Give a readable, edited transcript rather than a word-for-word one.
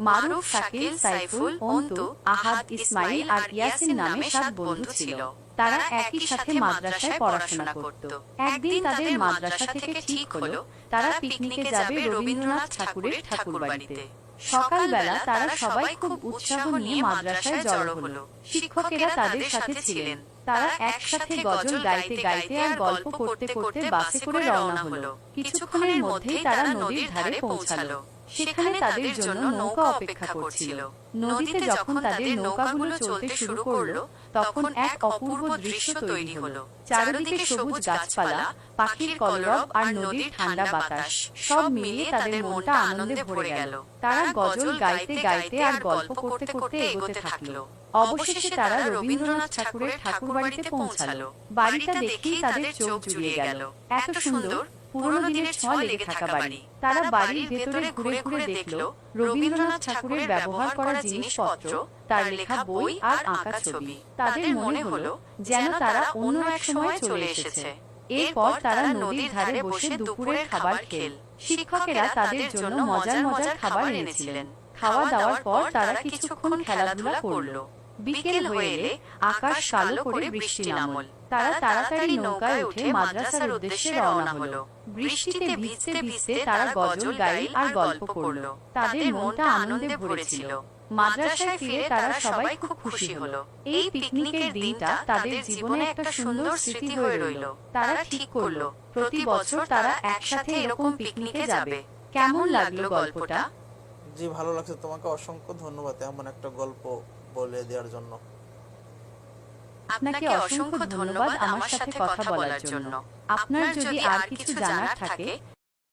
মারুফ, শাকিল, সাইফুল, অন্তু, আহাদ, ইসমাইল আর ইয়াসিন নামে 7 বন্ধু ছিল। তারা একই সাথে মাদ্রাসায় পড়াশোনা করত। একদিন তাদের মাদ্রাসা থেকে ঠিক হলো তারা পিকনিকে যাবে রবীন্দ্রনাথ ঠাকুরের ঠাকুরবাড়িতে। সকালবেলা তারা সবাই খুব উৎসাহ নিয়ে মাদ্রাসায় জড়ো হলো। শিক্ষকেরা তাদের সাথে ছিলেন। তারা একসাথে গজল গাইতে গাইতে আর গল্প করতে করতে বাসে করে রওনা হলো। কিছুক্ষণের মধ্যেই তারা নদীর ধারে পৌঁছালো। সেখানে তাদের জন্য নৌকা অপেক্ষা করছিল। নদীতে যখন তাদের নৌকাগুলো চলতে শুরু করলো, তখন এক অপূর্ব দৃশ্য তৈরি হলো। চারিদিকে সবুজ গাছপালা, পাখির কলরব আর নদীর ঠান্ডা বাতাস সব মিলিয়ে তাদের মনটা আনন্দে ভরে গেল। তারা গজল গাইতে গাইতে আর গল্প করতে করতে এগোতে থাকলো। অবশেষে তারা রবীন্দ্রনাথ ঠাকুরের ঠাকুরবাড়িতে পৌঁছালো। বাড়িটা দেখেই তাদের চোখ জুড়িয়ে গেল। এত সুন্দর, পুরনো দিনের ছোঁয়া লেগে থাকা বাড়ি। তারা বাড়ির ভেতরে ঘুরে ঘুরে দেখলো রবীন্দ্রনাথ ঠাকুরের ব্যবহার করা জিনিসপত্র, তার লেখা বই আর আঁকা ছবি। তাদের মনে হলো যেন তারা অন্য এক সময় চলে এসেছে। এরপর তারা নদীর ধারে বসে দুপুরের খাবার খেল। শিক্ষকেরা তাদের জন্য মজার মজার খাবার এনেছিলেন। খাওয়া দাওয়ার পর তারা কিছুক্ষণ খেলাধুলা করলো। বিকেল হয়ে এলে আকাশ কালো করে বৃষ্টি নামল। তারা তাড়াতাড়ি নৌকায় উঠে মাদ্রাসার উদ্দেশ্যে রওনা হলো। বৃষ্টিতে ভিজতে ভিজতে তারা গজল গাইল আর গল্প করলো। তাদের মনটা আনন্দে ভরেছিল। মাদ্রাসায় ফিরে তারা সবাই খুব খুশি হলো। এই পিকনিকের দিনটা তাদের জীবনে একটা সুন্দর স্মৃতি হয়ে রইল। তারা ঠিক করলো প্রতি বছর তারা একসাথে এরকম পিকনিকে যাবে। কেমন লাগলো গল্পটা? জি, ভালো লাগছে। তোমাকে অসংখ্য ধন্যবাদ এমন একটা গল্প বলে দেওয়ার জন্য। আপনাকে অসংখ্য ধন্যবাদ আমার সাথে কথা বলার জন্য। আপনার যদি আর কিছু জানার থাকে